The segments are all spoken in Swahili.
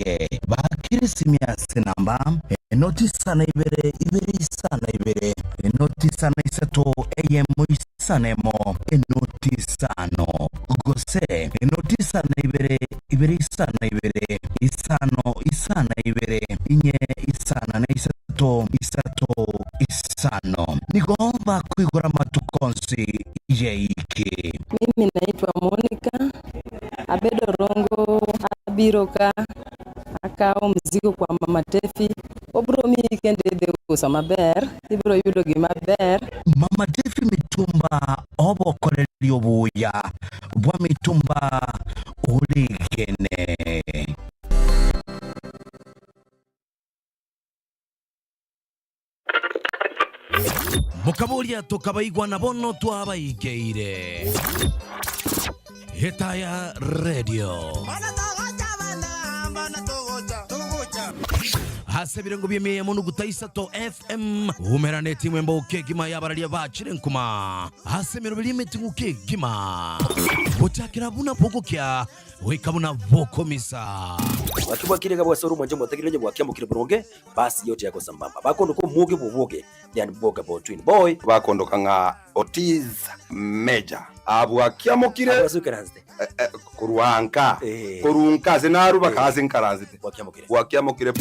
bange bakiri simya sinamba enoti sana ibere sana ibere enoti sana isato eyemo isanemo enoti sano gose enoti sana ibere sana ibere isana ibere inye isana na isato isano nigomba kwigura matukonsi yeiki. Mimi naitwa Monica Abedo Rongo Abiroka akao mzigo kwa mama Tefi obro mi kende de usa maber ibro yudo gi maber. Mama Tefi mitumba obo koreli obuya bwa mitumba oligene. Mukaburia tukabaigwa na bono twabaikeire Hetaya Radio hase birengo byemeye mu gutaisa to FM umerane timwe mboke gima yabaralia bachire nkuma hase mero limit nguke gima botakira buna pogokya wekabuna bokomisa wakibwa kirega bwa soru manje mutagireje bwa kyamukire buronge basi yote yako sambamba bakondo ko muge buvuge yani boga bo twin boy bakondo kanga Otiz Major abwa kyamukire abasukarazde kurunka zenaru bakaze nkarazite bwa kyamukire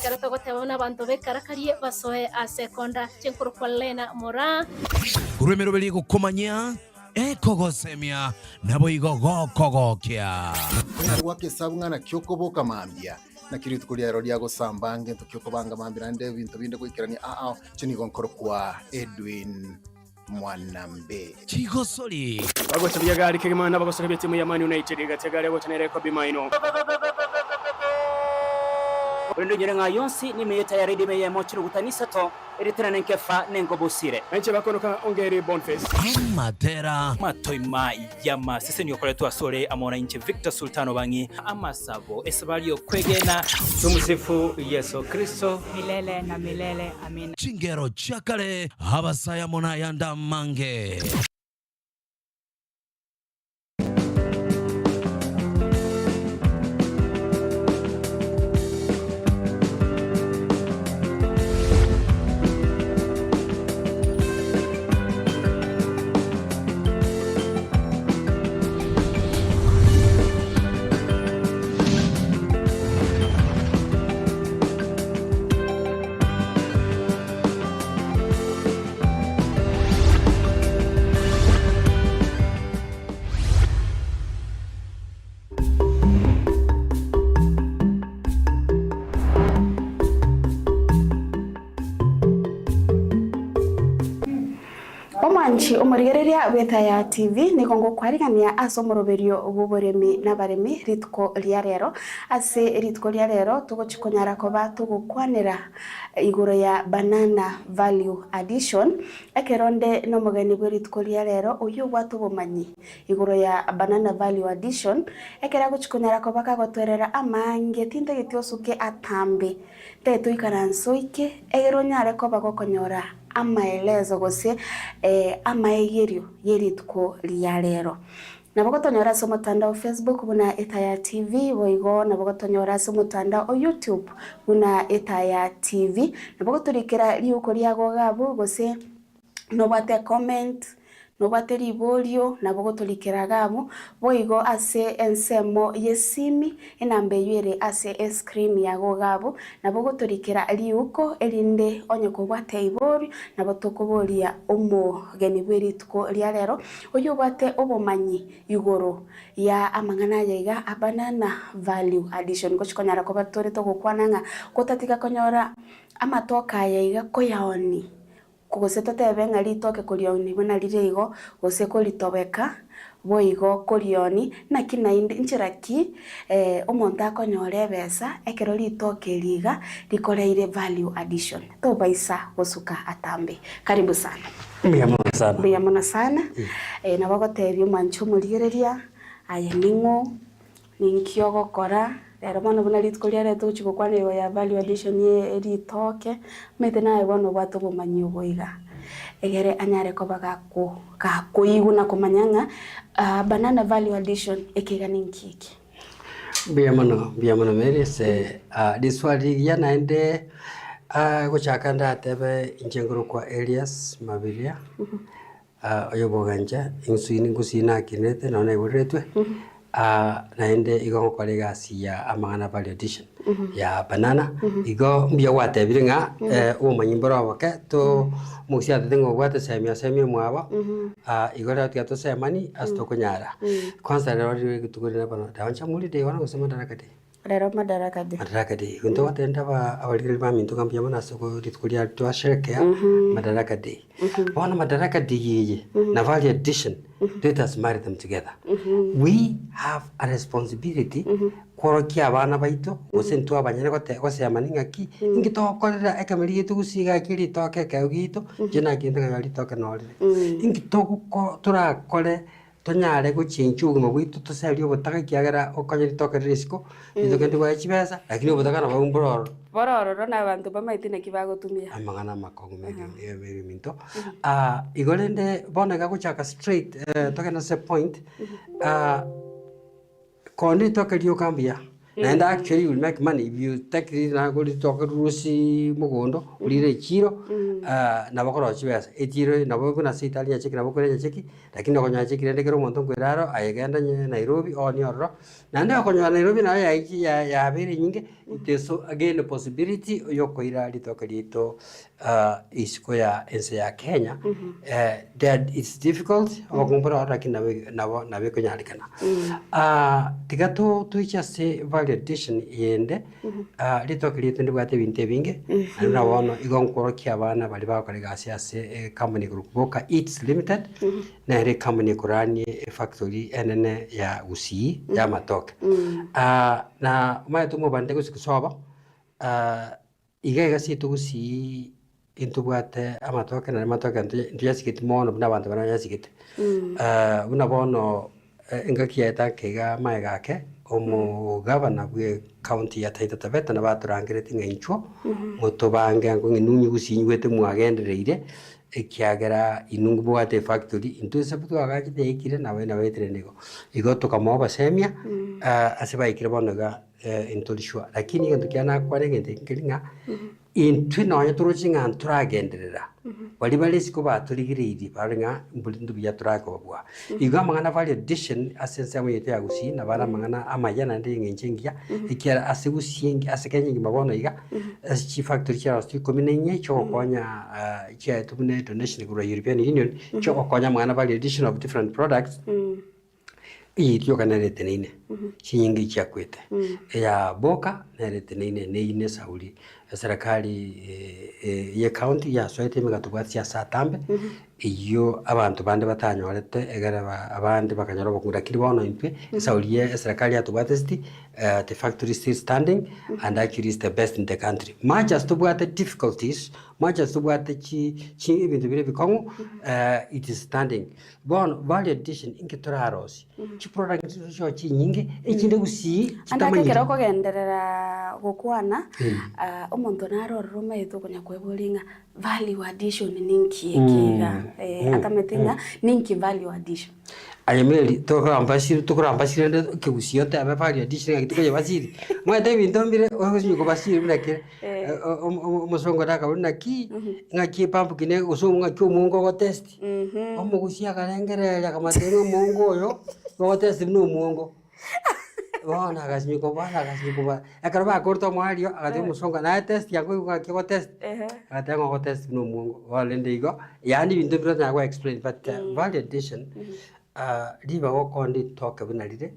karato gotebona abantu bekarakarie basoe a sekonda chinkuru kwalena mora kuremero beli gukomanya ekogosemia nabo igogo kogokya wake sabungana kyoko boka mambia na kiritu kulia rodia go sambange to kyoko banga mambira nde bintu binde kwikirani chini gonkoro kwa Edwin Mwanambe chigosoli bagose byagari kigimana bagose byetimu ya Man United gategare go tenere ko bimaino Brendo nyerenga yonsi ni meyeta ya ready meye mochiro gutanisa to eritana nenkefa nengo bosire enche bakonoka ongeri Boniface amatera matoima yama sese niyo koletu asore amona inche Victor Sultano bangi amasabo esabalio kwegena tumsifu Yesu Kristo milele na milele amina chingero chakale abasaya mona yanda mange Omanchi omorigereria Hetaya TV nikongo kwarigania asomoroberio obuboremi nabaremi ritko liarero ase ritko liarero tugochikonyara koba tugukwanira iguro ya banana value addition ekeronde no mogeni bwe ritko liarero uyu bwatu bomanyi iguro ya banana value addition ekera gochikonyara koba kagotwerera amange tinde gitiosuke atambe teto ikaransoike egero nyare koba gokonyora amaelezo gose amaegerio yeritko liarero nabogotonyora so mutandao Facebook buna Hetaya TV boigo nabogotonyora so mutandao YouTube buna Hetaya TV nabogoturikira liuko liago gabu gose no bate comment no bate ribolio nabogoturikira gabu boigo ase ensemo yesimi enambe yere ase screen yago gabu nabogoturikira liuko elinde onyoko bwate ibori nabotokoboria omo geni bweritko liarero oyo bwate obomanyi igoro ya amangana yaiga abanana value addition gochikonyara ko batore to gukwananga kotatika konyora amatoka yaiga koyaoni kugoseta tebenga litoke kulioni buna lirigo gose kolitobeka boigo kolioni na kinainde nchiraki omonta konyore besa ekero litoke liga likoreire value addition to baisa gosuka atambe karibu sana biyamona sana nabagotebyo manchu murigereria ayeningo ninkiogo kora Pero mano buna ritko liare to chiko kwane ya value addition ye ritoke mete nae bono bwato bumanyi boiga egere anyare ko baga ko iguna komanyanga banana value addition ekega ninkiki Biamano Mary se diswali ya naende kuchakanda tebe injenguru kwa Elias Mabiria oyoboganja insuini kusina kinete na iburetwe naende igo kolegasi ya amana value addition ya banana igo mbia wate biringa umanyimbora wake to musia tengo wate semia mwaba igo ra tia to semani asto kunyara kwanza leo tukuri bano dawancha muli de wana kusema darakade Rero madarakade unto watenda ba awaliri ba mintu kambia mana soko ditkulia to asherekea madarakade wana madarakade yeye na value addition let us marry them together we have a responsibility korokia abana baito usentu abanyene gose amaninga ki ingitokorera ekameri gitu gusiga kiri toke kaugito jena kintu kali toke nori ingitoko turakore tonyare guchinchu uguma bwitu tuserio butaka kiagera okonyeri toke risiko ndokende bwa chibesa lakini butaka na bumbororo bororo na abantu bamaitine kibagotumia amagana makongo meri minto igolende bonega guchaka straight toke na se point kondi toke rio kambia and actually you will make money if you take it na go to rusi mugondo ulire chiro na bakoro chibesa etiro na boko na Italia cheki na boko ya cheki lakini ko nya cheki ndekero monto ngweraro ayegenda Nairobi oni orro na ndio ko Nairobi na ya bere nyinge iteso again the possibility yoko ira litoke lito isiko ya ense ya Kenya that it's difficult okumbura lakini na beko nyalikana tigato tuichase value addition yende litoke lito ndibwate binte binge na wono igonkorokia abana bali bakore gasi ase company group boka it's limited na ile company kurani factory enene ya usi ya matoke na maito mo bande kusoba igaiga situ gusi intubwate amatoke na matoke ndiyasikiti mono buna bantu bana yasikiti buna bono engakieta kega maega ke omugabana bwe county ya Taita Taveta na baturangirete ngencho mutobange ngo nginunyi gusinywete mwagendereire ekiagera inungu bwate factory intuse butu agakite ikire nawe wetere nego igoto kama basemia asiba ikire bonaga intolishwa lakini ngento kyana kwarengete nkiringa intwe nonya turochinga turagenderera bali balesiko baturigiriri baringa mbulindu bya turakobwa iga mangana value addition asense amuyete yagusi na bara mangana amayana ndi ngenjengia ikiara asigusiengi asekenyi mabono iga chi factory cha sti kominenye cho konya cha tubune donation ku European Union cho konya mangana value addition of different products iyo kana retenine chinyingi cha kwete ya boka na retenine ne ine sauli serikali ye county ya soite megatubwati ya satambe iyo abantu bande batanyorete egara abandi bakanyara bakunda kiri bono intwe sauli ye serikali atubwate sti the factory still standing and actually is the best in the country much as tubwate difficulties much as tubwate chi ibintu bire bikongo it is standing bon value addition inkitora arosi chi product cho chi nyingi ekinde gusi andake kero ko genderera gukwana omuntu narorero maito kunya kweburinga value addition ninki ekiga atametinga ninki value addition ayemeli tokurambashire ndo kebusiyota aba value addition ngituko yabasiri mwete bintombire okusnyuko basiri bunake umusongo daka bunaki ngaki pampu kine usumu ngaki umungo go test omugusia kalengerera kamatengo mungo yo go test no mungo bona gasnyuko ba akaraba korto mwario agati umusongo na test yango ngaki go test atengo go test no mungo walende igo yani bintombire na go explain but value addition liba gokondi toke bunalire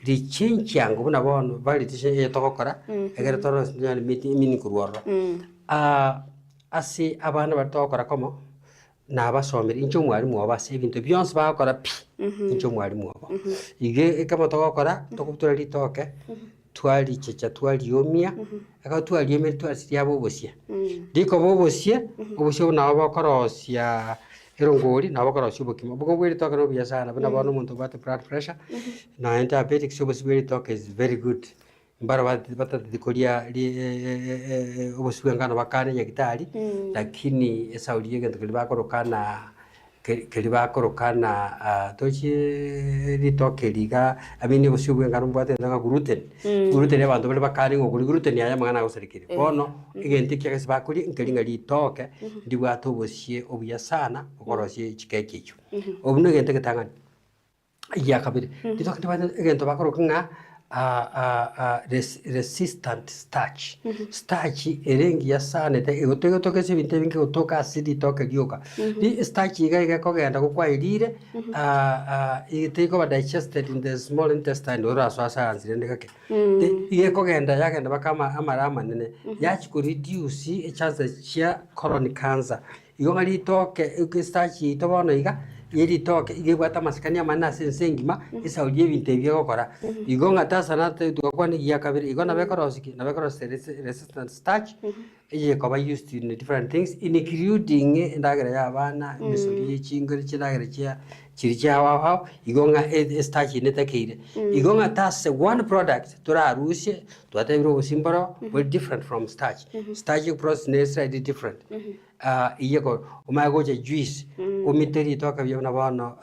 li change yango buna bono validation e tokokora egere toro nyali mini kurworo asi abana batokora komo na basomera incho mwari mwoba sebintu byonse bakora pi incho mwari mwoba ige kama tokokora tokutura litoke twali checha twali yomia aka twali yomia twali yabo bosia diko bobosia obosio na bakorosia erongori na bakora shubo kimo bugo bwiri toka no biasa na bana bano muntu bate blood pressure na diabetic shubo bwiri toka is very good mbara bata dikolia obosubengana bakane nyakitali lakini esauliye ngento bakoro kana keri bakorokana tochi ritoke liga amini busubwe ngarumbwate ndanga gluten y'abantu bali bakari ngo kuri gluten ya mwana gusarikire bono igenti kya bakuri nkelinga ritoke ndibwato bosie obuya sana okorosie chikeke cyo obuno igenti ketangani ya kabiri ritoke ndibana igenti bakorokanga resistant starch starch erengi ya sana te igotoke se binte binge gotoka acid toke lioka di starch iga kogenda gukwairire iteko ba digested in the small intestine ora swasa ansire kake ige kogenda yagenda bakama amarama nene yachi ku reduce a chance chia colon cancer igo ngari toke starch itobono iga yeri toke igwata masikania mana sensengima isa ulie binte byo gukora igo ngata sana tukwani ya kabiri igo na bekorosiki na bekorose resistant starch ije ko ba used in different things including indagara ya bana misuri y'ikingori cy'indagara cya kirya waho igo nga starch netakire igo ngata se one product turarushe twatabiro busimboro very different from starch starch process is slightly different iyego umagoje juice umiteri toka byo nabano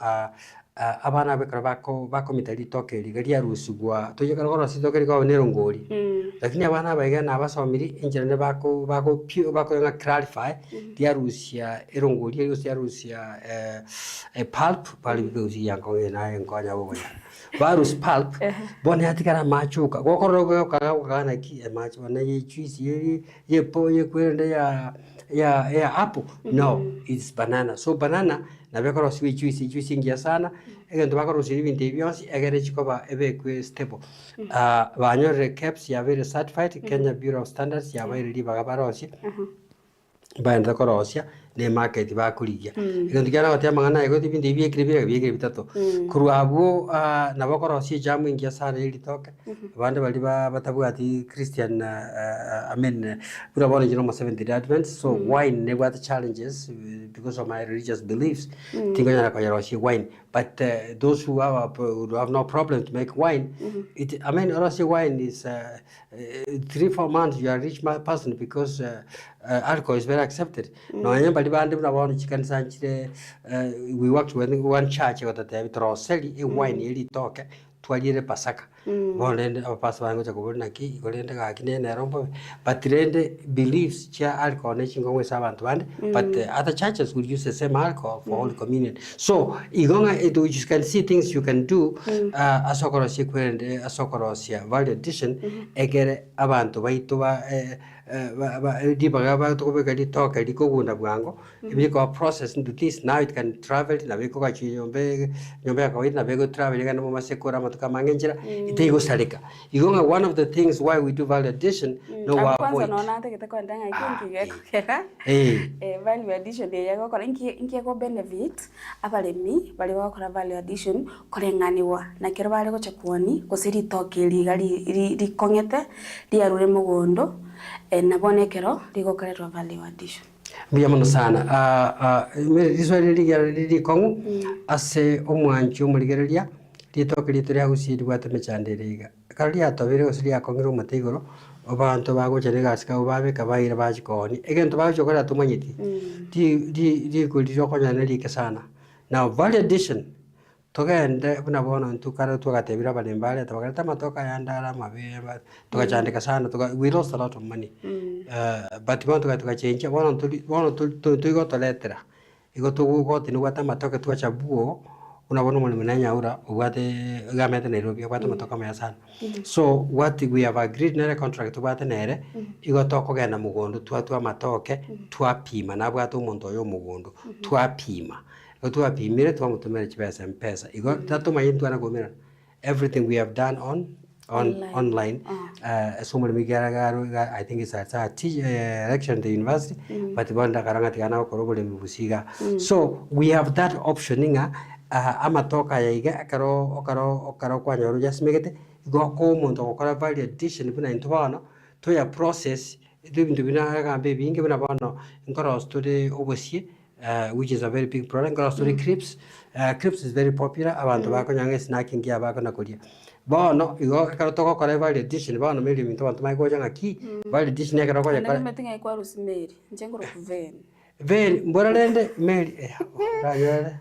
abana bekara bako miteri toka ligaria rusugwa toyekara gora sitoka riko nerongori lakini abana baige na basomiri injene bako nga clarify dia Russia erongori ya Russia pulp bikuzi yango na ngonya boya virus pulp bone atikara machuka gokoro kana ki machu na ye juice ye po ye kwende ya apple no it's banana so banana na bekoro swi juice ngia sana egento bakoro siri binte byonsi egere chikoba ebekwe stable banyore caps ya very certified Kenya Bureau of Standards ya very liba barosi baenda korosia ne market bakuriya egento kyana batya mangana ego binde byekire bitatu kuruabo na bakorosi jamu ngia sana iri toke abandi bali batabwati Christian amen urabona jino mo 70 advent so wine never the challenges because of my religious beliefs tinganya na koyarosi wine but those who have no problem to make wine I mean Rossi wine is 3-4 months you are a rich person because alcohol is very accepted no anyamba libande mnabona chikanisa nchire we worked with one church got that troseli a wine ili toke twalire pasaka bonende abapasa bango chakubona ki igolende ga kinene rombo but rende believes cha alcohol ne chingongwe sabantu bande but other churches would use the same alcohol for Holy Communion so igonga you can see things you can do asokoro sikwende asokorosia value addition egere abantu baitu ba dibaga to kubeka litoka likogunda bwango ibiko process into this now it can travel na biko kachi nyombe kawaida na biko travel kana mu masekora matuka mangenjira itego salika igonga one of the things why we do value addition no wa kwanza naona hata kitakwenda ngai kingekera value addition yego kora inki ko benefit abalemi bali bakora value addition korenganiwa na kero bali gochakuoni gosiri tokeli gali rikongete riarure mugondo nabonekero ligokorerwa value addition Mbia muno sana riswali kongu ase omwanchi omurigereria ritoke rituria gusiri gwatemechandiriga kari atobire gusiri akongero mutegoro abantu bagochene gasika babeka bayira bajikoni egento bajokora tumanyiti di kuliro konyana like sana now value addition togende bunabona ntukara tugatebira balembale tabagarata matoka yandara mabeba tugachandika sana we lost a lot of money but want to change bona tuigo toletera igo tugugo tinugata matoka tugachabuo unabona mulimo nyaura ubate gamete Nairobi ubate matoka maya sana so what we have agreed na contract ubate nere igo tokogenda mugondo twa matoke twapima nabwato umuntu yo mugondo twapima tuapimire twamutumira chipesa mpesa igo tatuma yintu anagomera everything we have done online so muri migara I think it's at election at the university but bonda karanga tigana ko robole mubusiga so we have that option inga amatoka yaiga okaro kwanyoro jasmegete igo ko muntu okora value addition bina intubana to ya process ibintu bina gambe binge bina bana ngoro story obosie which is a very big product. Grocery crepes. Crepes is very popular. Abantu bako nyange snacking ya bako na kulia. Bono igo karo toko kore value addition bono meli minto bantu mai goja ngaki value addition ya karo koja kare. Ndio metinga kwa Rosemary njengoro kuveni. Vane mboralende Mary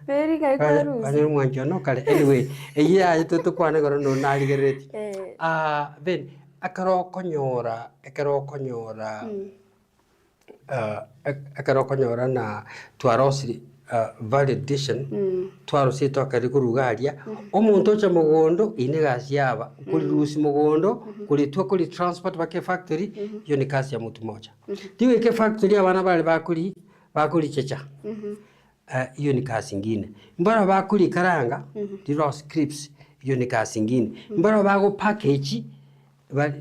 Mary kaikwaru anyo mwanjo no kale anyway iya to kwane goro no nali gereti Vane akaro konyora na twarosiri validation twarose twakari kurugaria omuntu ocha mugondo ine gasi yaba kuri rusi mugondo kuri twa kuri transport bake factory yo ni kasi ya mtu moja tiwe ke factory abana bali bakuri checha hiyo ni kasi nyingine mbara bakuri karanga di raw scripts hiyo ni kasi nyingine mbara bago package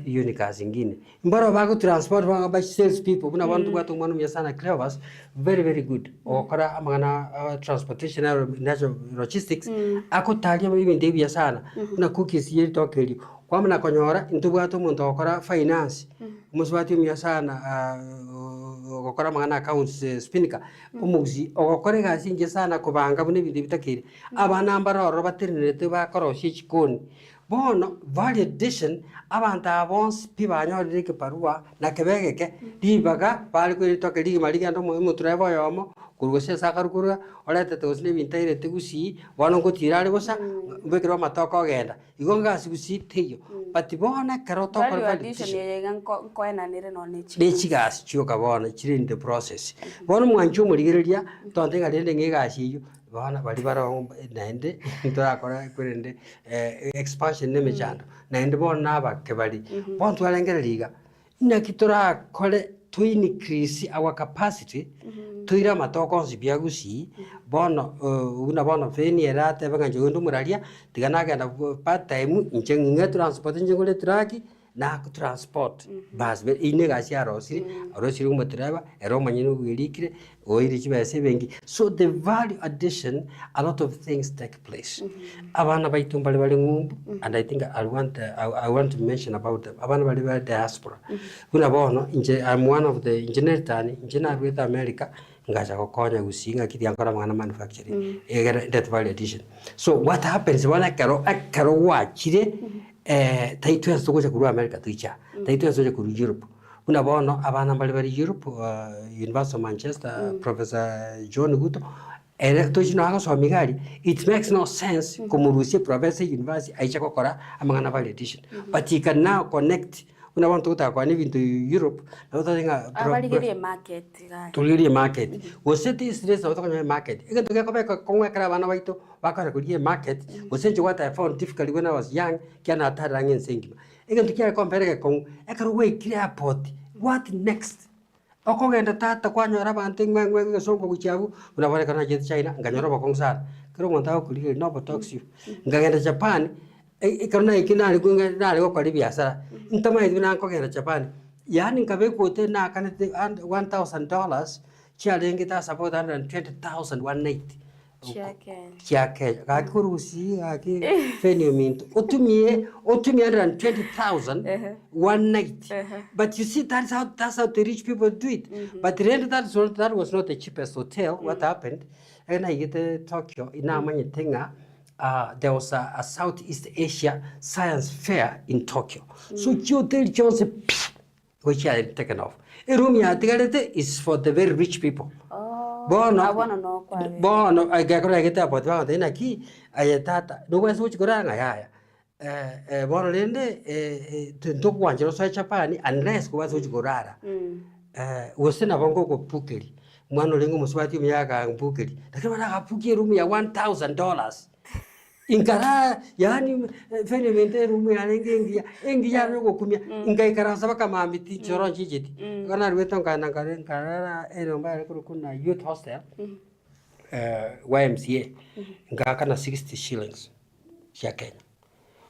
hiyo ni kazi nyingine mbara bago transport ba sales people kuna bantu watu mwana sana clevers very good okora amana transportation natural logistics akotalia bibi ndebya sana kuna cookies yeri tokeli kwa mna konyora ntu bwatu muntu okora finance musubati mya sana okora mwana accounts spinika umuzi okora gazi nge sana kubanga bune bindi bitakiri abana mbara oro baterinete bakoroshye chikoni bono validation abanta bonse pibanyorire ke parua na kebegeke dibaga bali ko toke ligi maliga ndo mu driver yomo kurugose sakarukura olete tosne bintaire tegusi bono ngo tirare bosa mbekero matoko genda igonga sigusi teyo but bona karo to validation yegan ko enanire no nechi nechigas chuka bona chiri in the process bono mwanchu murigereria tonde garende ngegasi yo bana bali baro naende ntorakora kurende expansion nemejando naende bona bakebali bontu alengereriga nakitora kole to increase our capacity tuira matoko zibiagusi bono una bono Vane erate banganje ndo muralia tiganaga na part time njenga transport njengole traki na transport bas be inegasi arosiri umutraba ero manyino wirikire oiri chibese bengi so the value addition a lot of things take place abana baitumba bali ngumbu and I think I want to mention about them abana bali diaspora kuna bono I'm one of the engineer with America ngaja kokonya gusinga kitiangora mwana manufacturing that value addition so what happens when akaro wachire taitu yasogoja kuru America tuicha taitu yasogoja kuru Europe kuna bono abana bali Europe University of Manchester Professor John Guto tochino hanga so migari it makes no sense kumurusie Professor University aicha kokora amangana value addition but you can now connect una bantu utakwa ni bintu Europe na utatinga abaligerie market tuligerie market woseti stress utakanya market ega tukakobeka kongwe kara bana baito bakara kulie market wosenje what I found difficult when I was young kiana atarange nsengima ega tukia compare kong ekaru we airport what next okogenda tata kwanyora bantu ngwe songo kuchabu unabone kana jet China nganyora bakongsa kero monta kulie no botox you ngagenda Japan ikaruna ikina likunga nali ko kwali biashara ntama iduna ko gera Japan yani ngabe kote na kanete $1,000 challenge ta support 120,000 one night chake kakurusi aki phenomenon otumie 120,000 one night but you see that's how the rich people do it but that was not the cheapest hotel what happened and I get Tokyo ina manyetenga there was a Southeast Asia science fair in Tokyo. So hotel Jones which I had taken off. A room is for the very rich people. Bono, I want to know. Bono, I get up about then a key. I thought no one's which go on. Bono Lende took one just Japan unless was which go rara. Was in a bongo pukeri. Manolingo Muswati Miaga and Pukeri. The Kamana Puki room $1,000. Inkara yani fenemente rumu ya engi ya rogo kumia ingai karasa baka mamiti choro jijiti kana rweton kana karara eromba kuna youth hostel YMCA ngaka na 60 shillings ya Kenya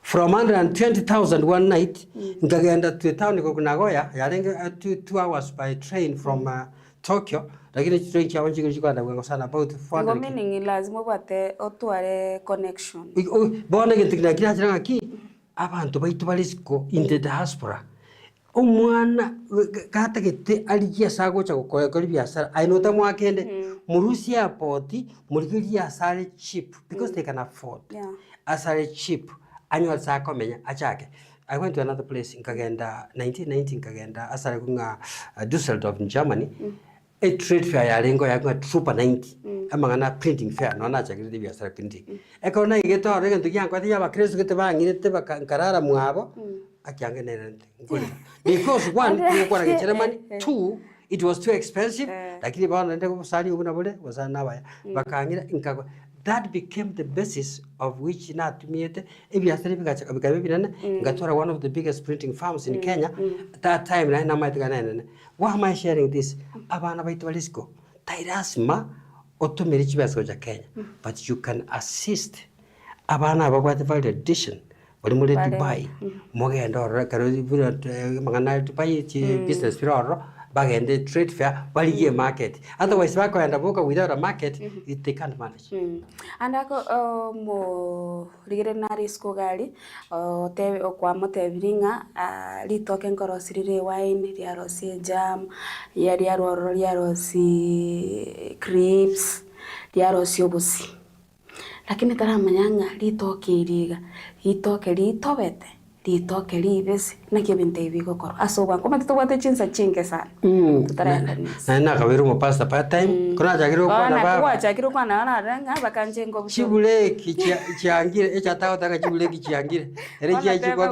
from 120,000 one night ngagenda to town ko Nagoya yalenga 2 hours by train from Tokyo lakini train cha wanji kujikanda kwa sana about 400 meaning lazima bate otware connection bona ngitikina kira kiranga ki abantu baitu balisiko in the diaspora umwana katagete aligia sago cha gukora biashara ainota mwakende murusi airport murigiria asare cheap because they can afford asare cheap annual sakomenya achake I went to another place in Kagenda 1990 Kagenda asare kunga Düsseldorf in Germany a trade fair ya lengo ya kwa trupa 90 amangana printing fair no na chakiri biashara printing ekona igeto rege ntugia kwa ya bakresu gete bangire te bakankarara mwabo akiange nene ngule because one kwa na Germany, two it was too expensive lakini bana ndeko kusali ubuna bole wasana baya bakangira inkako. That became the basis of which not miete ibiasari bikabe binana ngatora one of the biggest printing farms in Kenya that time na might ganene. Why am I sharing this? Abana baitu balisco tairasma otomeri chibaso ja Kenya, but you can assist abana babate value addition bali mule Dubai mogenda ora karo magana Dubai business piroro bagende trade fair bali market, otherwise bakoenda boka without a market they can't manage. Andako mo rigere na risko gali te kwa moteviringa litoke nkorosirire wine liarosi jam liarosi crepes liarosi obusi, lakini taramanyanga litoke iriga litoke litobete litoke libesi na kibinte ibigo koro asoba kuma tutobate chinsa chinge sana tutarenda na kabiru mo pasta part time kuna jagiro kwa na baba kwa jagiro kwa na ranga bakanje ngo chibule kichangire echa tawo taka chibule kichangire ere kiachi kwa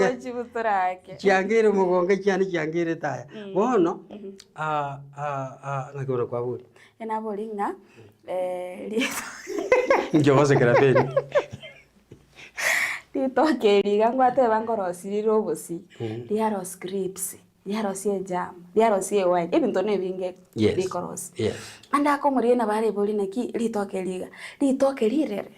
kichangire mugonge cyane kichangire taya bono ngakora kwa buri ena bolinga njose krapeni litoke liga ngwate bangorosirire obusi liaro scripts liaro sie jam liaro sie wine ebinto ne binge bikoros anda ko muri na bare boli na ki litoke liga litoke lirere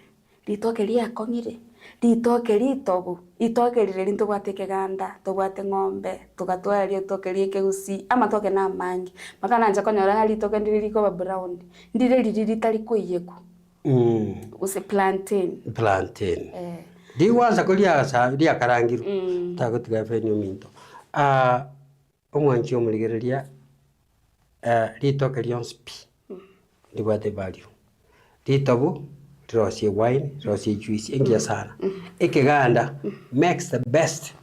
litoke liakongire litoke litobu itoke lire linto gwateke ganda to gwate ng'ombe tugatwara litoke lieke usi ama toke na mangi makana nja konyora litoke ndiliko ba brown ndire liri tali koyeko use plantain Diwanza kulia sa dia karangiru tagotiga fenyo minto omwanchi omuligereria litoke lyonspi libate value litobu rosie wine rosie juice ingia sana ekeganda makes the best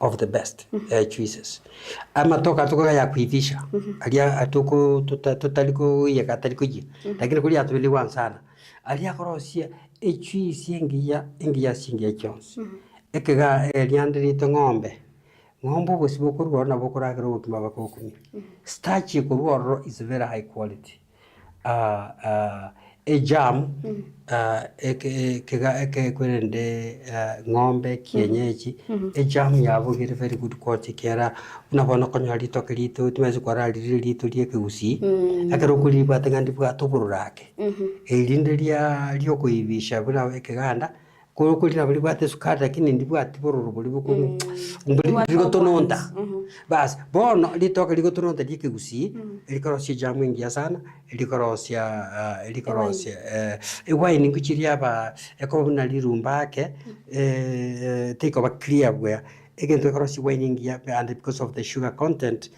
of the best juices ama toka ya kuivisha alia atuko tutaliko ya kataliko ji lakini kulia atuliwa sana alia korosia juice ingia singia chons ekega liandri to ngombe bosibo kurwa na bokora gero kimaba kokuni starch kurwa is very high quality a jam eke kwende ngombe kienyeji a jam yabo very good quality kera unabona konya litoke lito tumeze kwara lito lieke usi akero kuli batangandi bwa tobururake elinde lyo kuibisha buna ekeganda kuri na buli bwate sukari lakini ndibwo atibororo buli buko buli tononta bas bono litoke liko tononta dike gusi likorosia jamu ingia sana likorosia wine ngichiria ba ekobuna lirumba ke take over clear where again to cross wine ingia and because of the sugar content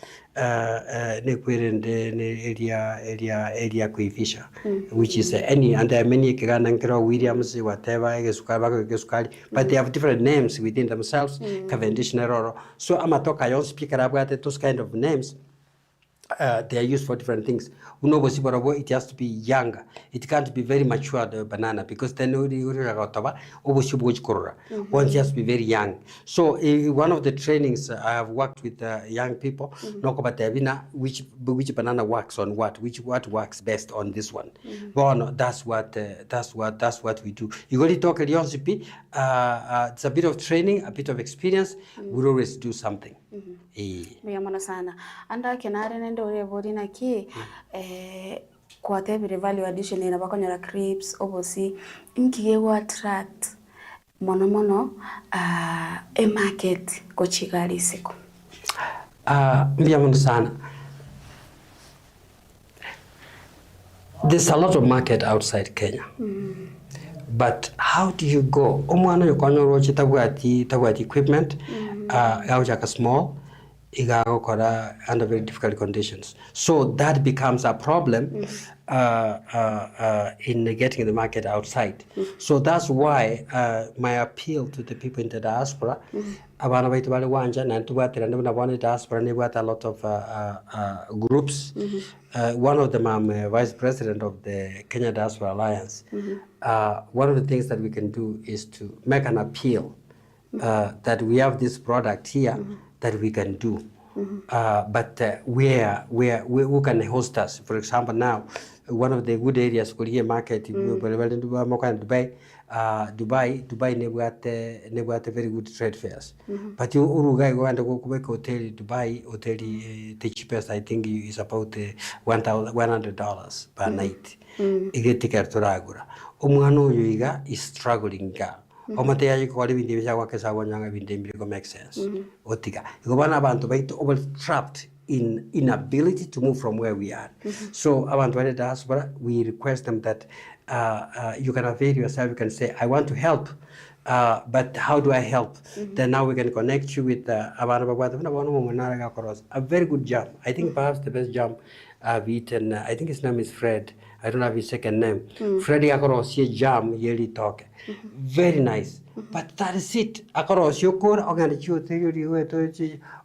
ne kwirende ne area kuifisha which is any and there are many kigana nkiro Williams whatever gesukari but they have different names within themselves Cavendish Neroro so amatoka yon speaker about those kind of names they are used for different things. It has to be younger. It can't be very mature, the banana, because then once it has to be very young. So one of the trainings I have worked with young people, which banana works on what works best on this one. Well, that's what we do. You got to talk at Yonsipi. It's a bit of training, a bit of experience. We'll always do something. Miyamona sana. Anda kenare nende ore bodi na ki kwa tebire value addition ina bakonyora crepes obosi nkige wa attract mono e market ko Kigali siko. Miyamona sana. There's a lot of market outside Kenya. But how do you go? Omwana yokonyoro chitabwati equipment. Aujaka small under very difficult conditions. So that becomes a problem in getting the market outside. So that's why my appeal to the people in the diaspora, abana baitu bali wanja na tuwatira ndio na diaspora ni a lot of groups. One of them, I'm vice president of the Kenya Diaspora Alliance. One of the things that we can do is to make an appeal that we have this product here that we can do. But who can host us? For example, now, one of the good areas, Korea market, Dubai, Dubai very good trade fairs. But you Uruguay go and go to hotel Dubai, hotel the cheapest I think is about $100 per night. You get ticket to Ragura. Umano Yuiga is struggling. Omatea you call it the make sense. Otiga. Gobana Bantu over trapped in inability to move from where we are. So Abantu diaspora, we request them that you can avail yourself, you can say, I want to help. But how do I help? Then now we can connect you with a very good jam. I think perhaps the best jam I've eaten. I think his name is Fred. I don't have his second name. Freddy Akaros, ye jam, yearly talk. Very nice. But that is it. Akaros, you call organic theory,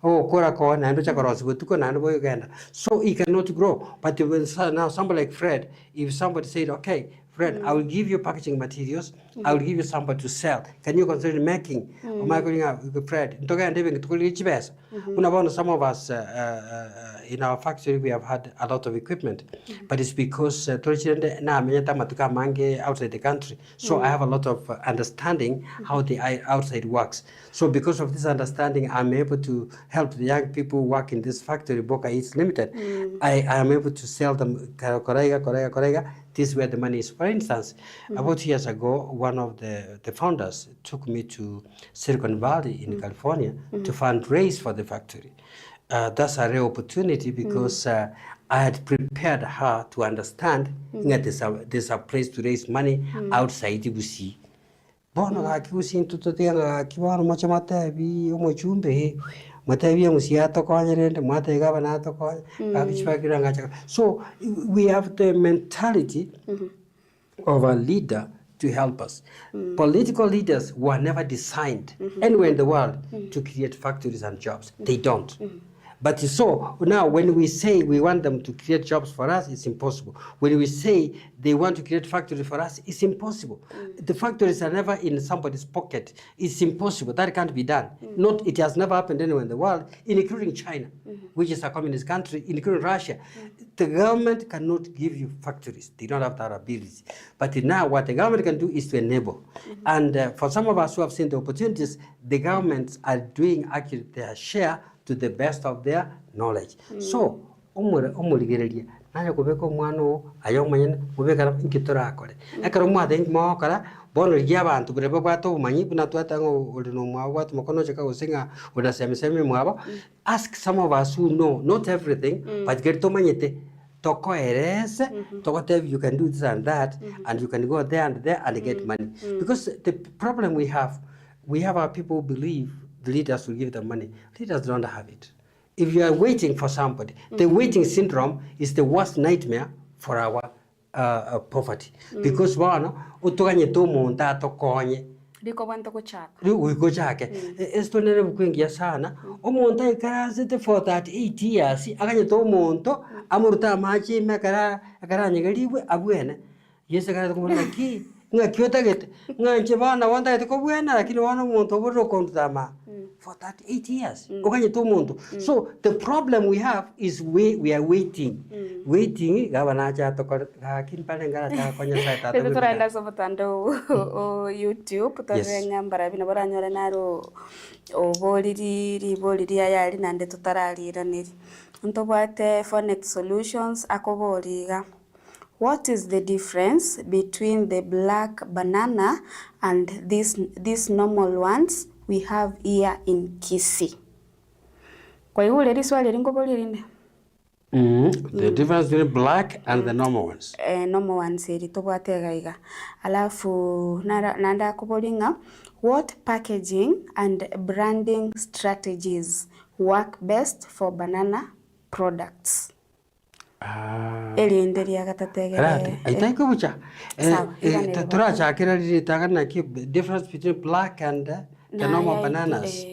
oh, Korakon, and Chakaros, with Tukan Uganda. So he cannot grow. But now somebody like Fred, if somebody said, okay, Fred, I will give you packaging materials. I will give you somebody to sell. Can you consider making? Oh my God, Fred. Some of us in our factory we have had a lot of equipment, but it's because outside the country. So I have a lot of understanding how the outside works. So because of this understanding, I'm able to help the young people who work in this factory, Boca Eats Limited. I am able to sell them Korega. This is where the money is. For instance, about years ago, one of the founders took me to Silicon Valley in California to fundraise for the factory. That's a rare opportunity because I had prepared her to understand that there's a place to raise money outside Ibusi. Bono Akibusi into the Kiwano Machamata, Omochumbe. So we have the mentality of a leader to help us. Political leaders were never designed anywhere in the world to create factories and jobs. They don't. But so now when we say we want them to create jobs for us, it's impossible. When we say they want to create factories for us, it's impossible. The factories are never in somebody's pocket. It's impossible. That can't be done. Not, it has never happened anywhere in the world, including China, which is a communist country, including Russia. The government cannot give you factories. They don't have that ability. But now what the government can do is to enable. And for some of us who have seen the opportunities, the governments are doing actually their share to the best of their knowledge. So, omurigereria nanya kubeka omwana ayomanyen kubeka inkitora akore ekaro mwathe mwakara bono ria abantu burebe bwato umanyi buna twatango ulino mwawa tumokono cheka usinga udasemeseme mwaba. Ask some of us who know not everything but get to manyete toko erese toko tell you can do this and that and you can go there and get money. Because the problem we have our people who believe the leaders will give them money. Leaders don't have it. If you are waiting for somebody, the waiting syndrome is the worst nightmare for our poverty. Because one, utoganye to monta to konye. Liko wanto kuchaka. Liko chake. Esto nere bukuingia sana. Omonta ikarasete for that 8 years. Akanye to monto amurta machi akara nyegaliwe abwene. Yese kara kumona ki. Nga kyota get nga nchebana wanda ko bwena lakini wana muntu oboro kontama for that 8 years okanye to muntu. So the problem we have is we are waiting gabana cha to kin pale ngara ta konya saita to turaenda sobotando o YouTube torenga mbarabi baranyore naro oboliri ayali nande tutaralira niri ntobwate Fonet Solutions akoboriga. What is the difference between the black banana and these normal ones we have here in Kisii? Kwa hiyo ile swali lingoboli linde. The difference between black and the normal ones. Normal ones eri tobwatega iga. Alafu nanda kubolinga what packaging and branding strategies work best for banana products. Elienderia gatategere. Aitako bucha. Sawa, Turachakira ritagana ki difference between black and the normal bananas.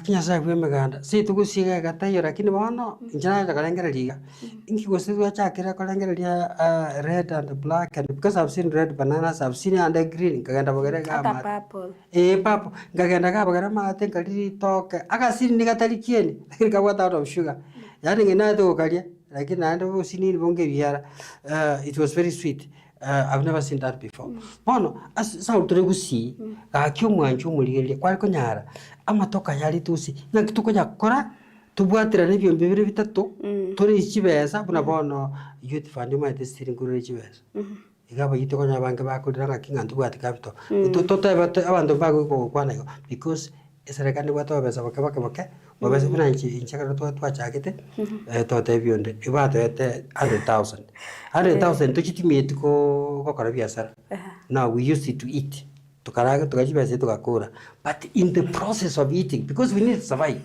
Kinya sa kwemeganda. Si tugusiga gatayo lakini bono njana kalengera liga. Inki gosiwa chakira kalengera lia red and black, and because I've seen red bananas, I've seen and green kaganda bagara ga purple. Purple. Kaganda ga bagara ma tenka li toke. Aka sini nigatali kieni. Lakini kawata out of sugar. Yani ngena to kalia. Lakini naenda sini bonge biara. It was very sweet. I've never seen that before. Bono as sa uturegusi ka kyumwanju mulile kwa konyara amatoka yali tusi na kituko yakora tubwatira n'ibyo bibiri bitatu turi ikibeza buna bono youth fund ma testing kuri ikibeza igaba yitoko nyabange bakurira ngakinga ndubwati kapito toteba abantu bago kwana because eserekani bwato beza bakabake wabese kuna inchaka twachakete totebionde ibato ete 100,000 tuchitimie tuko kora biashara. Now we used it to eat tukaraga tukajibese tukakura, but in the process of eating, because we need to survive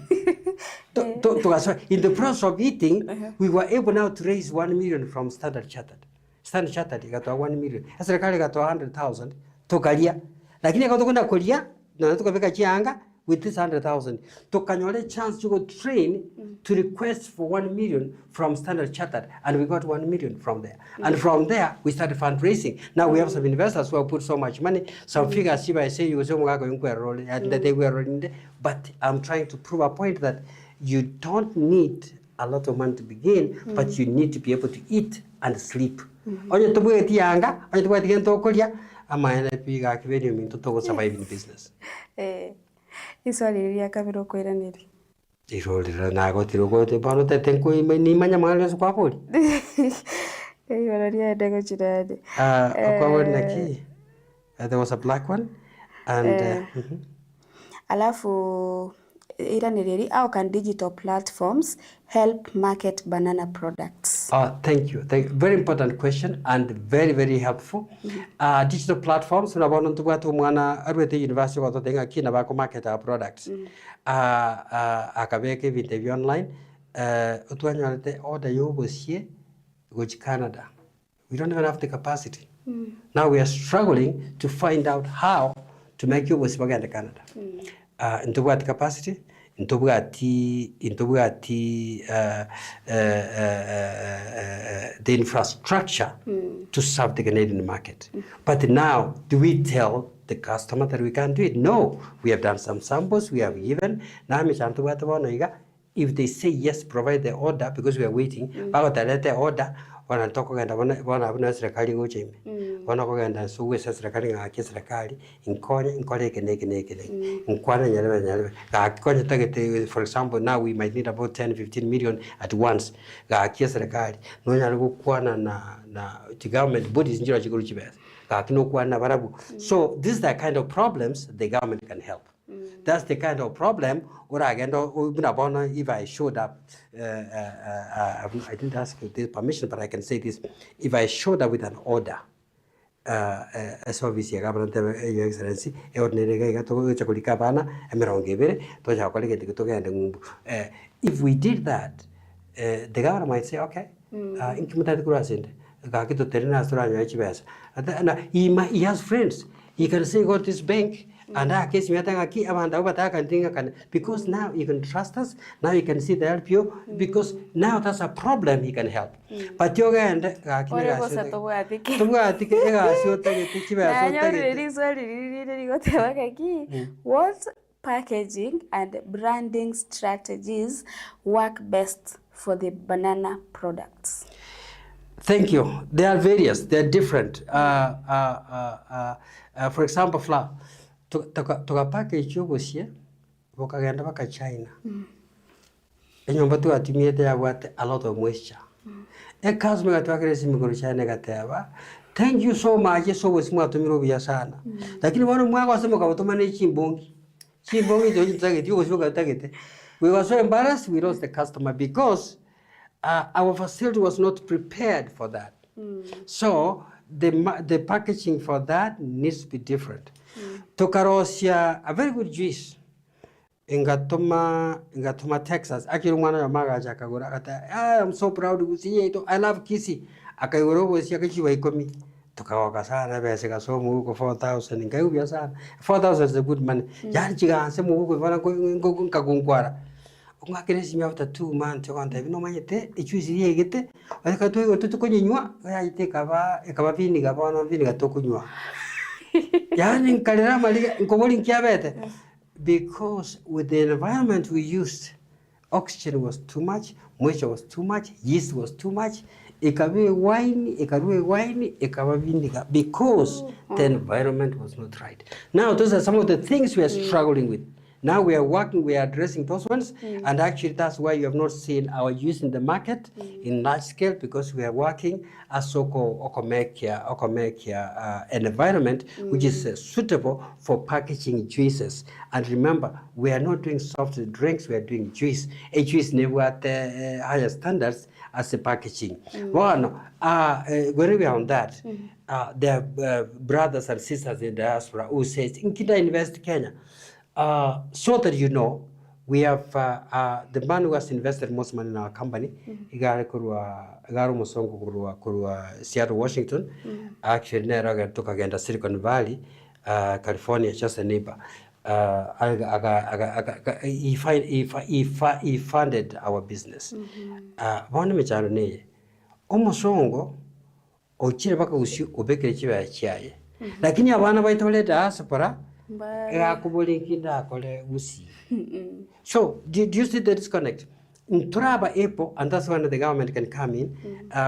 in the process of eating we were able now to raise 1 million from Standard Chartered got 1 million, serikali got 100,000 tukalia, lakini akatokunda kulia na tukapeka chianga with this 100,000 tukanyole chance to go train to request for 1 million from Standard Chartered, and we got 1 million from there. And from there we started fundraising. Now we have some investors who have put so much money. Some figures if I say you say and that they were rolling there. But I'm trying to prove a point that you don't need a lot of money to begin, but you need to be able to eat and sleep. Onye tubuye tianga, onye tubuye tiento kolia, ama piga kiveni minto to survive in business. Iswali liria kabiro kwiraniri. Irolira nago tirogote bano tetenko ni manya mangale kwa poli. Irolia ndego chirade. Kwa wona ki. There was a black one and alafu iraniri, how can digital platforms help market banana products? Thank you. Very important question and very, very helpful. Digital platforms, unabono tuwatu mwana arwete university wato tenga kina bako market our products. Akabeke vintevi online. Utuanyalete order yobo siye go to Canada. We don't even have the capacity. Now we are struggling to find out how to make yobo sibaga in Canada. Into what capacity? Into the infrastructure to serve the Canadian market. But now, do we tell the customer that we can't do it? No. We have done some samples, we have given. Now, if they say yes, provide the order, because we are waiting, the order, wana serikali go chime wana ko ganda suwe serikali ngaki serikali inkore kene inkwana nyalebe ga konye tagete. For example, now we might need about 10-15 million at once ga kia serikali no nyalo kwana na government bodies njira chikuru chibes ga kino kwana barabu. So this is the kind of problems the government can help. That's the kind of problem where if I showed up, I didn't ask this permission, but I can say this. If I showed up with an order, as obviously, Your Excellency, if we did that, the government might say, okay, he has friends. He can say, go to this bank. And because now you can trust us, now you can see the help you, because now that's a problem he can help. But you what packaging and branding strategies work best for the banana products? Thank you. They are various, they are different. For example, flour. Toka package yogo sie wakagenda baka China. Enyomba tu atimiete ya wate a lot of moisture. Ekazme gatwakere simigoro China gateba. Thank you so much. So was mwa tumiro bia sana. Lakini wano mwa kwa sema kabotomane chimbongi. Chimbongi jo jitagete yogo sio gatagete. We were so embarrassed we lost the customer because our facility was not prepared for that. So the packaging for that needs to be different. Tokarosia, a very good juice. ingatuma Texas akiri mwana wa magaja akagura akata I'm so proud to see you. I love Kisi akayoro bosi akachiwa 10 tukaoka sana bese kasomo huko 4000 ngaubia sana 4000 is a good money yani chiganse mu huko bana ko ngakungwara ungakire simi after 2 months kwanda bino manyete ichuzi yegete akatwe tutukonyinywa yayite kaba vini gabana vini gatokunywa yani nkalira mali ngoboli nkiabete because with the environment we used oxygen was too much, moisture was too much, yeast was too much. Ikabe wine, vinegar because the environment was not right. Now those are some of the things we are struggling with. Now we are working, we are addressing those ones, and actually that's why you have not seen our use in the market in large scale, because we are working as so-called an environment which is suitable for packaging juices. And remember, we are not doing soft drinks, we are doing juice. A juice never at higher standards as a packaging. When we are on that, there are brothers and sisters in diaspora who says, in Kita Invest Kenya, so that you know, we have the man who has invested most money in our company, Igaru Musongo Kurua Seattle, Washington, actually Neraga took again the Silicon Valley, California, just a neighbor. He funded our business. One mechane, Omosongo, Ochire Baka Usi, Obeke Chiva Chiaye. Lakini abana baitole diaspora. So, do you see the disconnect? In Turaba Airport, and that's when the government can come in,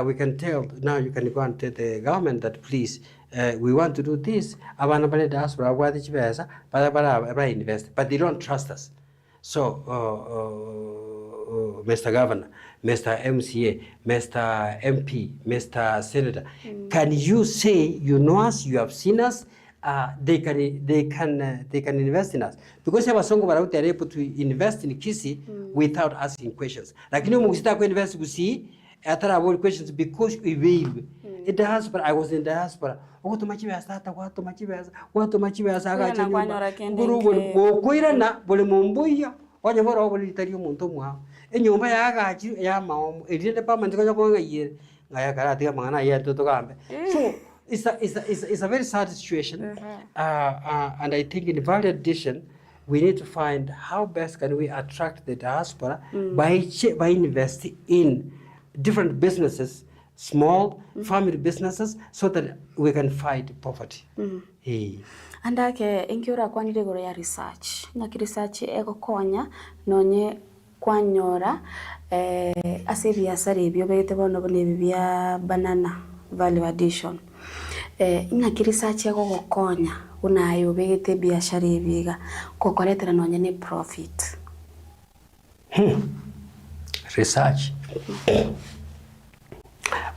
we can tell, now you can go and tell the government that please, we want to do this, but they don't trust us. So, Mr. Governor, Mr. MCA, Mr. MP, Mr. Senator, can you say, you know us, you have seen us, they can invest in us, because they are able to invest in Kisi without asking questions. Like you know, we start to invest to see after our questions because we will. In diaspora, I was in diaspora. What to much as that? What to much as what to much as I got Guru Koirana, Bolemumbuya, or the more over Italy Montomua. And you may I got you, Yamam, a department going a year. I got a man I had to Gambe. So it's a very sad situation, and I think in value addition, we need to find how best can we attract the diaspora by investing in different businesses, small family businesses, so that we can fight poverty. And ake inkiura kwani regoro ya research na research ego konya nonye kwanyora ase biashara ebyo bete bono bone bya banana value addition ina research ego gokonya unayo bete biashara ebiga kokoretera nonye ne profit. Research.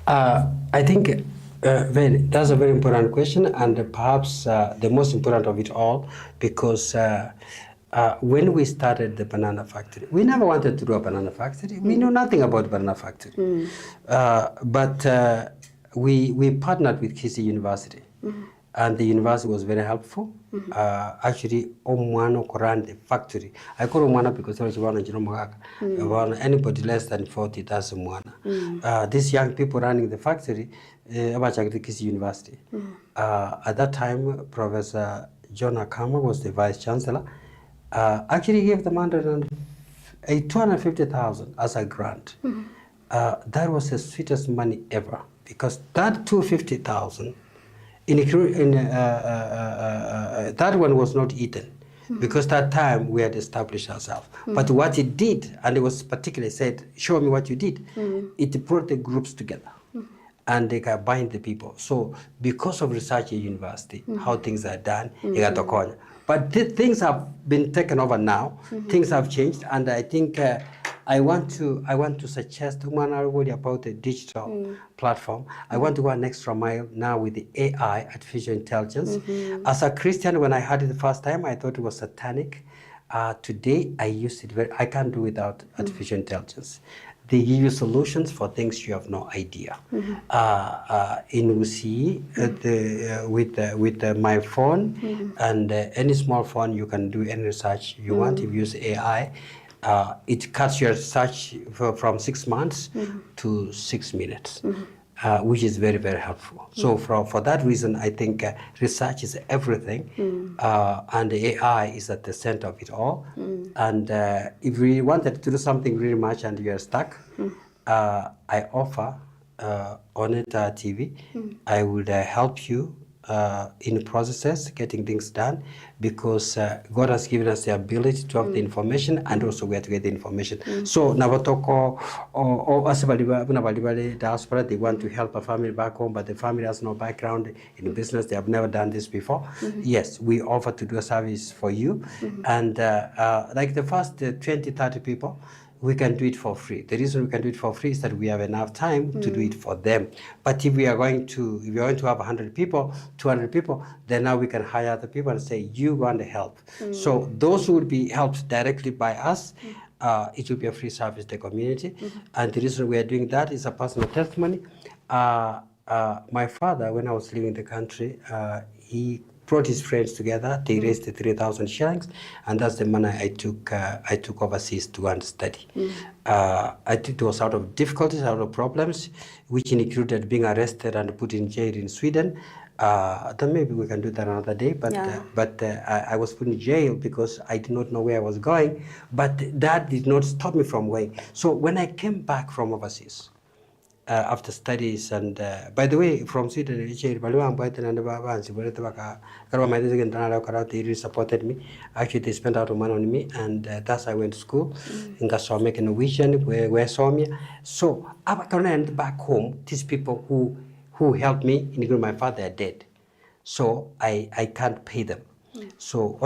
I think Vane, that's a very important question, and perhaps the most important of it all, because when we started the banana factory, we never wanted to do a banana factory. We knew nothing about banana factory. But we partnered with Kisi University, and the university was very helpful. Actually, Omwano ran the factory. I call Omwana because there was one in Jiromagaka. Anybody less than 40, that's Omwana. These young people running the factory, about Kisi University. At that time, Professor John Akama was the vice chancellor. Actually gave them 250,000 as a grant. That was the sweetest money ever, because that 250,000 that one was not eaten, because that time we had established ourselves. But what it did, and it was particularly said, show me what you did, it brought the groups together. And they can bind the people. So because of research at university, how things are done, but things have been taken over now. Things have changed, and I think I want to suggest to everybody about a digital platform. I want to go an extra mile now with the AI, artificial intelligence. As a Christian, when I heard it the first time, I thought it was satanic. Today, I can't do without artificial intelligence. They give you solutions for things you have no idea. In UC, with my phone and any small phone, you can do any research you want. If you use AI, it cuts your research from 6 months to 6 minutes. Which is very, very helpful. So for that reason, I think research is everything, and AI is at the center of it all. And if we wanted to do something really much and you are stuck, I offer on it TV. I would help you in processes, getting things done, because God has given us the ability to have the information and also where to get the information. So Navatoko or diaspora, they want to help a family back home, but the family has no background in business. They have never done this before. Yes, we offer to do a service for you. And like the first 20, 30 people, we can do it for free. The reason we can do it for free is that we have enough time to do it for them. But if we are going to have 100 people, 200 people, then now we can hire other people and say, you want to help. So those who will be helped directly by us, it will be a free service to the community. And the reason we are doing that is a personal testimony. My father, when I was leaving the country, he brought his friends together. They raised 3,000 shillings, and that's the money I took overseas to go and study. It was out of difficulties, out of problems, which included being arrested and put in jail in Sweden. Then maybe we can do that another day. But I was put in jail because I did not know where I was going. But that did not stop me from going. So when I came back from overseas, after studies, and by the way, from Sweden, they supported me. Actually, they spent a lot of money on me, and that's why I went to school in Gasome, Norwegian, where saw me. So back home, these people who helped me, including my father, are dead. So I can't pay them. So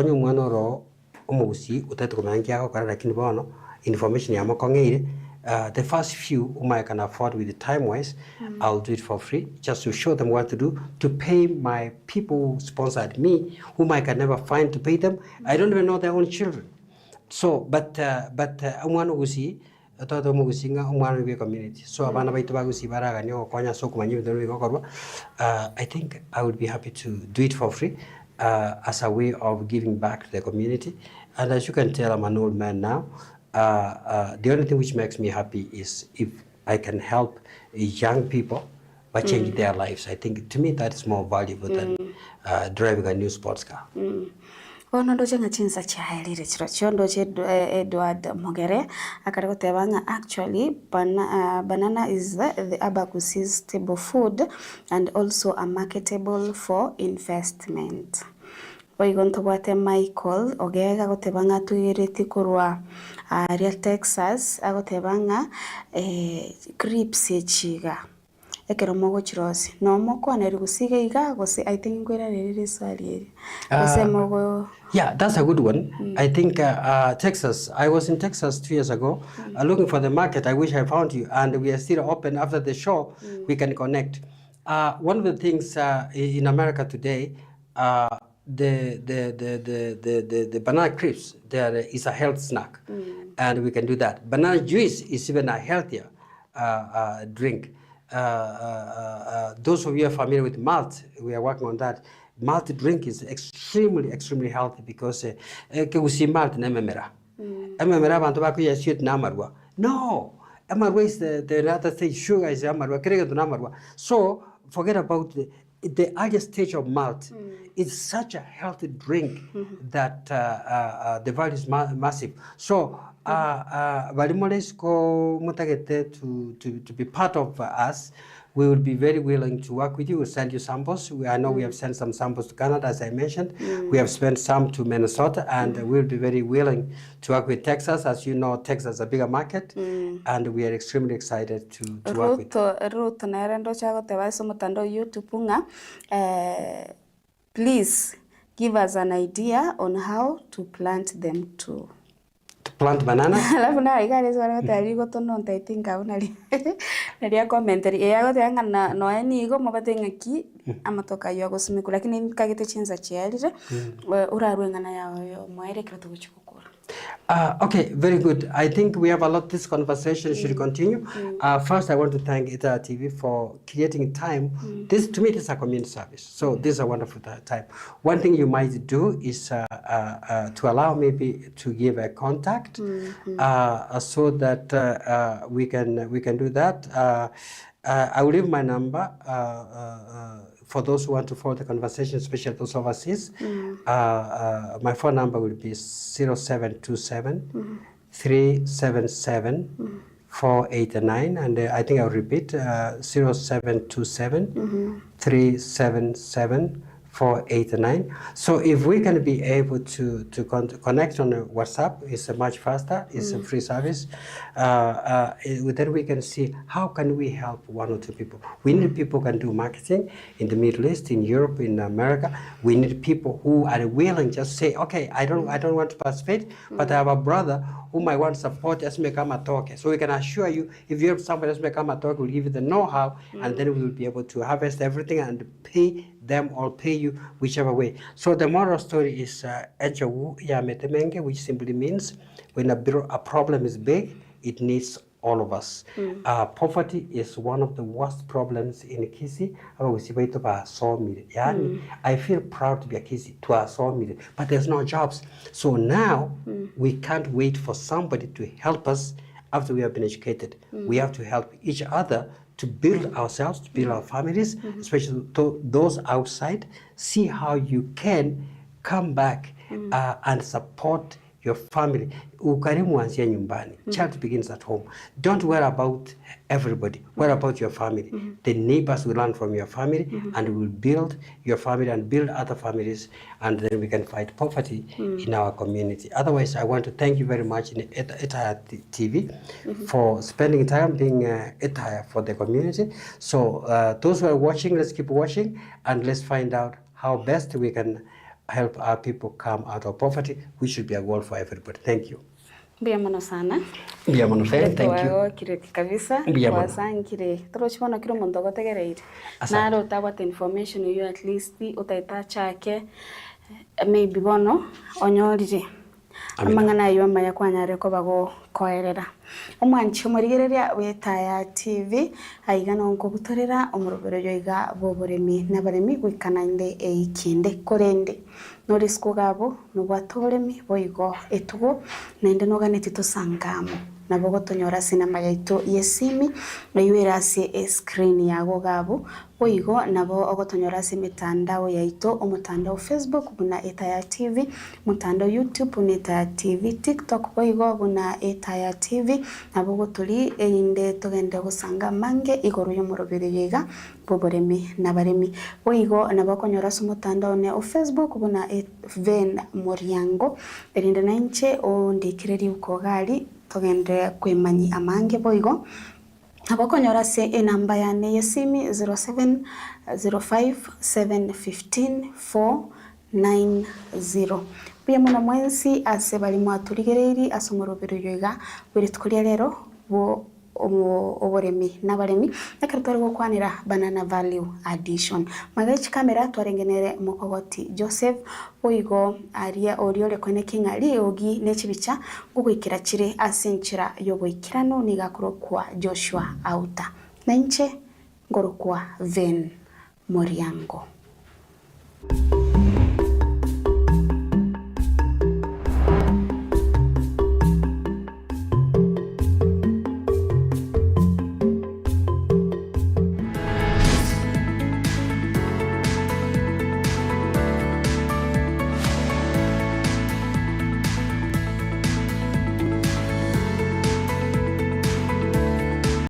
information the first few whom I can afford with the time-wise, I'll do it for free, just to show them what to do, to pay my people who sponsored me, whom I can never find to pay them. I don't even know their own children. So, but community. So I think I would be happy to do it for free as a way of giving back to the community. And as you can tell, I'm an old man now. The only thing which makes me happy is if I can help young people by changing their lives. I think to me that is more valuable than driving a new sports car. Ono ndo chenga chinsa chaelire chiro chondo che Edward Mogere akarego tebanga actually banana is the abacus's stable food and also a marketable for investment. Oigonto bwate Michael ogega gotebanga tuyireti kurwa Real Texas agotebanga grips echiga ekero mogo chirosi no moko aneri gusiga iga gose I think ngwera riri swali gose mogo. Yeah, that's a good one. I think Texas, I was in Texas 2 years ago looking for the market. I wish I found you, and we are still open after the show. We can connect. One of the things in America today, the banana crisps, there is a health snack, and we can do that. Banana juice is even a healthier drink. Those of you are familiar with malt, we are working on that. Malt drink is extremely, extremely healthy because we malt in ememera. Ememera bantu baku ya sweet na amarwa. No, amarwa is the other thing. Sugar is amarwa. Kerega to amarwa. So forget about the early stage of malt. It's such a healthy drink that the value is massive. So to be part of us, we will be very willing to work with you. We'll send you samples. I know we have sent some samples to Canada, as I mentioned. We have sent some to Minnesota, and we'll be very willing to work with Texas. As you know, Texas is a bigger market, and we are extremely excited to work with Ruth Nerendo Chago Tevaso Mutando YouTube. Please give us an idea on how to plant them too. Plant banana. Alafu na igari zwa tari go to non I think aunali. Nadia commentary e yago tanga na no eni go mabatenga ki amatoka yo go simiku lakini kagete chinza chialire urarwenga na yawo yo mwaire kira tuguchukura. Okay, very good. I think we have a lot. This conversation should continue. First, I want to thank Ita TV for creating time. This, to me, this is a community service. So this is a wonderful time. One thing you might do is to allow maybe to give a contact so that we can do that. I will leave my number for those who want to follow the conversation, especially those overseas. My phone number will be 0727 377 489, and I think I'll repeat 0727 377 489. So if we can be able to connect on WhatsApp, it's much faster. It's a free service. Then we can see how can we help one or two people. We need people who can do marketing in the Middle East, in Europe, in America. We need people who are willing just say, okay, I don't want to participate, but I have a brother whom I want to support. Just make a talk. So we can assure you, if you have somebody else make a talk, we'll give you the know-how, and then we will be able to harvest everything and pay them or pay you whichever way. So the moral story is which simply means when a problem is big, it needs all of us. Poverty is one of the worst problems in Kisi. I feel proud to be a Kisi, but there's no jobs. So now we can't wait for somebody to help us after we have been educated. We have to help each other to build ourselves, to build our families, especially those outside. See how you can come back and support your family. Ukarimu anzia nyumbani. Child begins at home. Don't worry about everybody. Worry about your family. The neighbors will learn from your family and will build your family and build other families, and then we can fight poverty in our community. Otherwise, I want to thank you very much in Ita TV for spending time being Ita for the community. So those who are watching, let's keep watching and let's find out how best we can help our people come out of poverty, which should be a goal for everybody. Thank you. Biamono sana. Biamono fair, thank you. Kire kabisa. Biamono. Kire. Torochibona kiro mondogo tegereire. Naro tabata information you at least utaita chake maybe bono onyorire. Amangana yo maya kwanyare ko bago koerera. Omwanchi omurigereria wetaya TV aigana onko gutorera omurobero yoiga boboremi nabaremi gwikanande eikinde korende norisiko gabo nubwatoremi boigo etugo nende noganeti tosangamo nabo gotonyora sinema yaito yesimi naywerase screen yago gabo boigo nabo ogotonyora mitandao yaito omutandao Facebook buna Etaya TV, mutandao YouTube buna Etaya TV, TikTok boigo buna Etaya TV nabo gotuli inde togende gusanga mange igoro y'omurobero yega boboremi nabaremi boigo nabo konyora mutandao ne o Facebook buna Vane Moriango erinde nanche o ndikireri ukogali togende kwemanyi amange boigo abakonyora se enamba yane yesimi 0705715490 pia muna mwensi ase bali mwaturigereri asomorobero yoiga buri tukulia rero bo oboremi nabaremi nakarutore gukwanira banana value addition magachi kamera twarengenere mukogoti Joseph oigo aria oriole kwene kingali ogi nechibicha gugwikira chire asenchira yogoikirano nigakoro kwa Joshua Auta nanche ngoro kwa Vane Moriango.